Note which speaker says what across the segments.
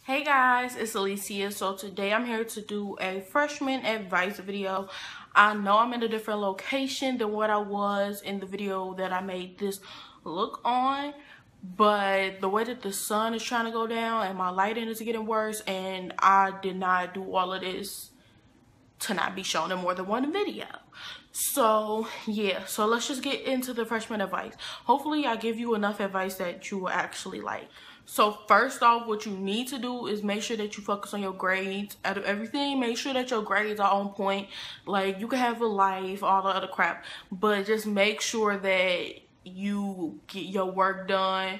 Speaker 1: Hey guys, it's Alicia. So today I'm here to do a freshman advice video. I know I'm in a different location than what I was in the video that I made this look on, but the way that the sun is trying to go down and my lighting is getting worse, and I did not do all of this to not be shown in more than one video. So yeah, so let's just get into the freshman advice. Hopefully I give you enough advice that you will actually like. So first off, what you need to do is make sure that you focus on your grades. Out of everything, make sure that your grades are on point. Like, you can have a life, all the other crap, but just make sure that you get your work done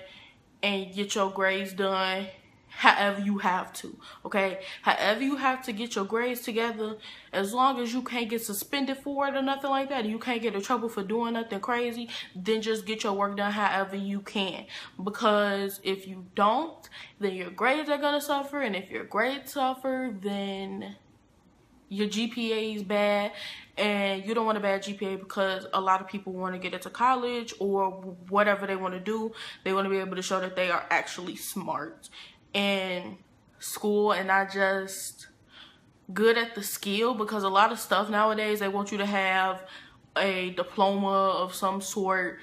Speaker 1: and get your grades done however you have to, okay? However you have to get your grades together, as long as you can't get suspended for it or nothing like that, you can't get in trouble for doing nothing crazy, then just get your work done however you can. Because if you don't, then your grades are gonna suffer, and if your grades suffer, then your GPA is bad, and you don't want a bad GPA because a lot of people want to get into college or whatever they want to do. They want to be able to show that they are actually smart in school and not just good at the skill, because a lot of stuff nowadays they want you to have a diploma of some sort,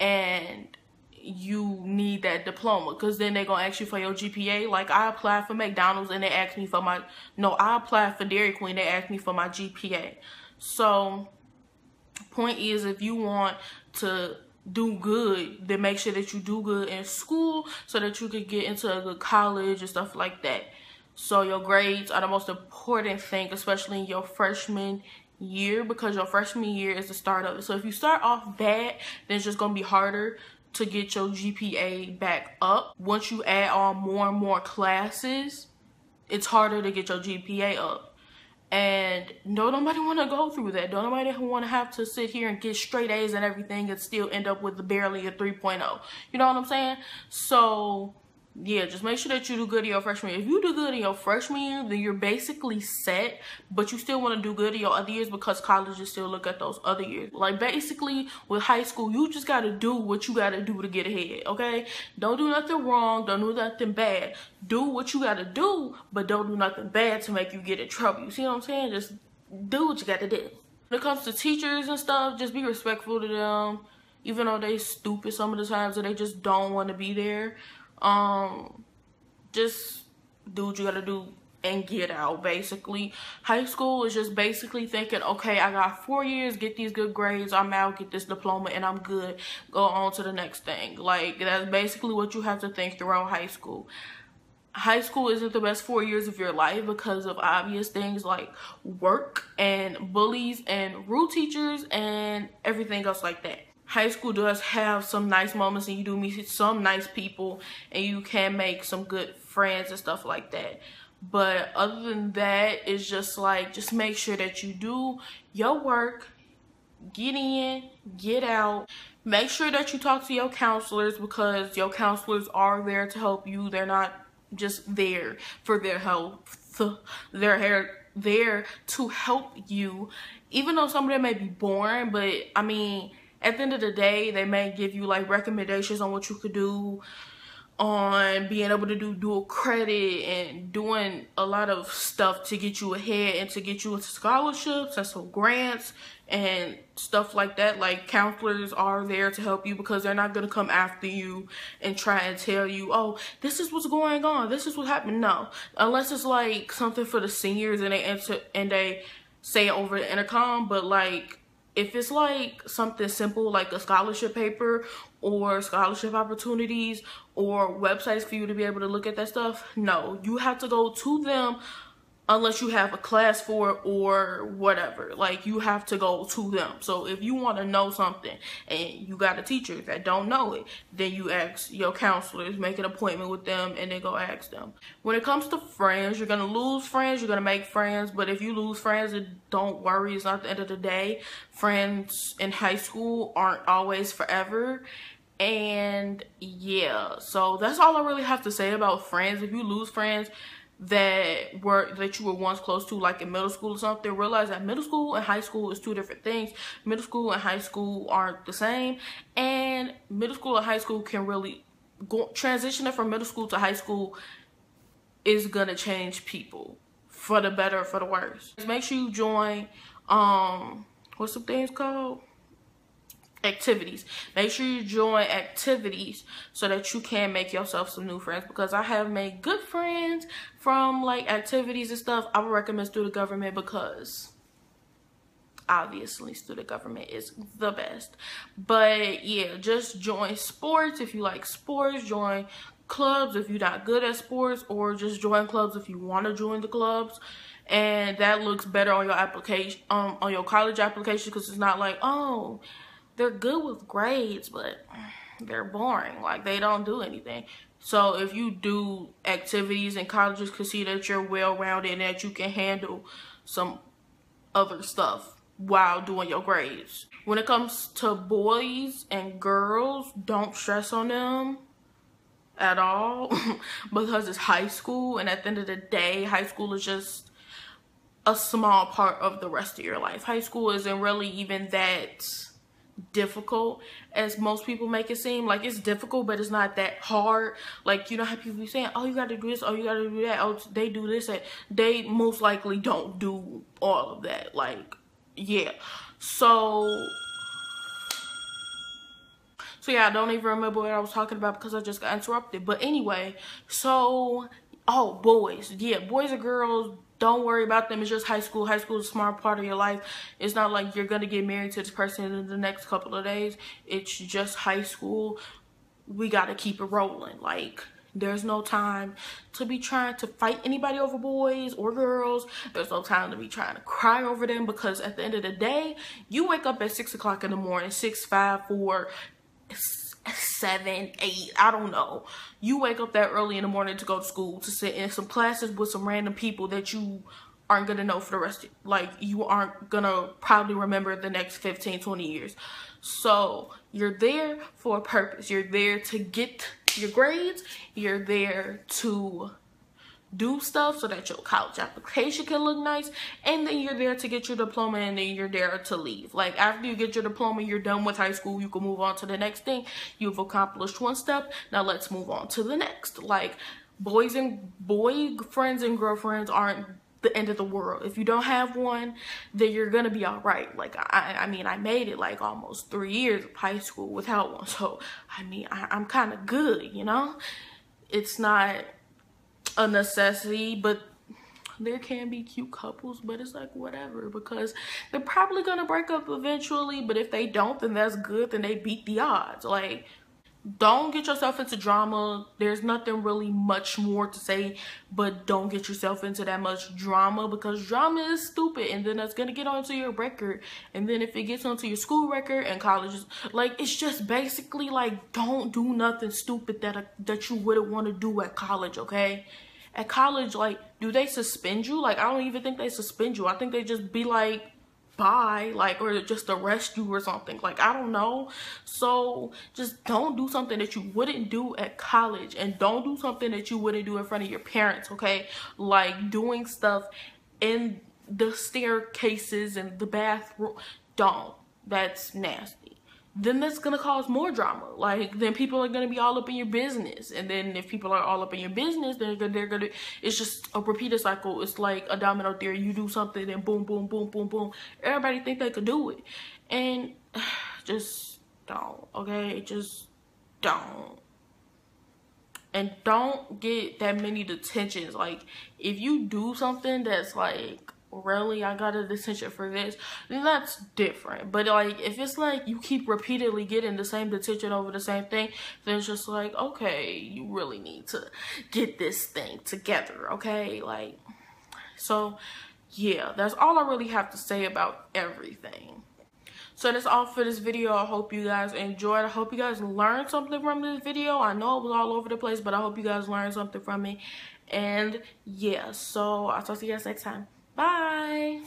Speaker 1: and you need that diploma because then they're gonna ask you for your GPA. Like, I applied for McDonald's and they asked me for I applied for Dairy Queen, they asked me for my GPA. So point is, if you want to do good, then make sure that you do good in school so that you could get into a good college and stuff like that. So your grades are the most important thing, especially in your freshman year, because your freshman year is the start of it. So if you start off bad, then it's just gonna be harder to get your GPA back up. Once you add on more and more classes, it's harder to get your GPA up. And nobody want to go through that. Don't nobody want to have to sit here and get straight A's and everything and still end up with barely a 3.0. You know what I'm saying? So yeah, just make sure that you do good in your freshman year. If you do good in your freshman year, then you're basically set, but you still want to do good in your other years because colleges still look at those other years. Like, basically with high school, you just got to do what you got to do to get ahead, okay? Don't do nothing wrong, don't do nothing bad. Do what you got to do, but don't do nothing bad to make you get in trouble. You see what I'm saying? Just do what you got to do. When it comes to teachers and stuff, just be respectful to them, even though they stupid some of the times or they just don't want to be there. Just do what you gotta do and get out, basically. High school is just basically thinking, okay, I got 4 years, get these good grades, I'm out, get this diploma, and I'm good. Go on to the next thing. Like, that's basically what you have to think throughout high school. High school isn't the best 4 years of your life because of obvious things like work and bullies and rude teachers and everything else like that. High school does have some nice moments, and you do meet some nice people, and you can make some good friends and stuff like that. But other than that, it's just like, just make sure that you do your work, get in, get out. Make sure that you talk to your counselors, because your counselors are there to help you. They're not just there for their health. They're there to help you, even though some of them may be boring, but I mean, at the end of the day, they may give you like recommendations on what you could do, on being able to do dual credit and doing a lot of stuff to get you ahead and to get you into scholarships and some grants and stuff like that. Like, counselors are there to help you because they're not going to come after you and try and tell you, oh, this is what's going on, this is what happened. No, unless it's like something for the seniors and they say it over the intercom. But like, if it's like something simple like a scholarship paper or scholarship opportunities or websites for you to be able to look at that stuff, no, you have to go to them unless you have a class for it or whatever. Like, you have to go to them. So if you want to know something and you got a teacher that don't know it, then you ask your counselors, make an appointment with them, and then go ask them. When it comes to friends, you're gonna lose friends, you're gonna make friends, but if you lose friends, don't worry, it's not the end of the day. Friends in high school aren't always forever. And yeah, so that's all I really have to say about friends. If you lose friends that you were once close to, like in middle school or something, realize that middle school and high school is two different things. Middle school and high school aren't the same, and middle school and high school can really transitioning from middle school to high school is gonna change people for the better or for the worse. Make sure you join what's the things called? Activities. Make sure you join activities so that you can make yourself some new friends, because I have made good friends from like activities and stuff. I would recommend student government because obviously student government is the best. But yeah, just join sports if you like sports, join clubs if you're not good at sports, or just join clubs if you want to join the clubs. And that looks better on your application, on your college application, because it's not like, oh, they're good with grades, but they're boring. Like, they don't do anything. So if you do activities and colleges can see that you're well-rounded and that you can handle some other stuff while doing your grades. When it comes to boys and girls, don't stress on them at all because it's high school, and at the end of the day, high school is just a small part of the rest of your life. High school isn't really even that difficult as most people make it seem. Like, it's difficult, but it's not that hard. Like, you know how people be saying, oh, you gotta do this, oh, you gotta do that, oh, they do this, and they most likely don't do all of that. Like, yeah. So yeah, I don't even remember what I was talking about because I just got interrupted. But anyway, so, oh, boys. Yeah, boys and girls, don't worry about them. It's just high school. High school is a smart part of your life. It's not like you're going to get married to this person in the next couple of days. It's just high school. We got to keep it rolling. Like, there's no time to be trying to fight anybody over boys or girls. There's no time to be trying to cry over them, because at the end of the day, you wake up at 6 o'clock in the morning, 6, 5, 4, 7, 8, I don't know. You wake up that early in the morning to go to school, to sit in some classes with some random people that you aren't gonna know for the rest of, like, you aren't gonna probably remember the next 15, 20 years. So you're there for a purpose. You're there to get your grades. You're there to do stuff so that your college application can look nice, and then you're there to get your diploma, and then you're there to leave. Like, after you get your diploma, you're done with high school, you can move on to the next thing. You've accomplished one step, now let's move on to the next. Like, boy friends and girlfriends aren't the end of the world. If you don't have one, then you're gonna be all right. Like, I mean, I made it like almost 3 years of high school without one, so I mean, I'm kind of good, you know. It's not a necessity, but there can be cute couples, but it's like whatever, because they're probably gonna break up eventually. But if they don't, then that's good, then they beat the odds. Like, don't get yourself into drama. There's nothing really much more to say, but don't get yourself into that much drama, because drama is stupid, and then that's gonna get onto your record, and then if it gets onto your school record and colleges, like, it's just basically like, don't do nothing stupid that you wouldn't want to do at college. Okay, at college, like, do they suspend you? Like, I don't even think they suspend you. I think they just be like, bye, like, or just arrest you or something. Like, I don't know. So just don't do something that you wouldn't do at college, and don't do something that you wouldn't do in front of your parents. Okay, like doing stuff in the staircases and the bathroom, don't. That's nasty. Then that's gonna cause more drama. Like, then people are gonna be all up in your business, and then if people are all up in your business, they're gonna it's just a repeated cycle. It's like a domino theory. You do something, and boom, boom, boom, boom, boom, everybody think they could do it, and just don't. Okay, just don't. And don't get that many detentions. Like, if you do something that's like, really, I got a detention for this, then that's different. But like, if it's like you keep repeatedly getting the same detention over the same thing, then it's just like, okay, you really need to get this thing together. Okay, like, so yeah, that's all I really have to say about everything. So that's all for this video. I hope you guys enjoyed. I hope you guys learned something from this video. I know it was all over the place, but I hope you guys learned something from me. And yeah, so I'll talk to you guys next time. Bye.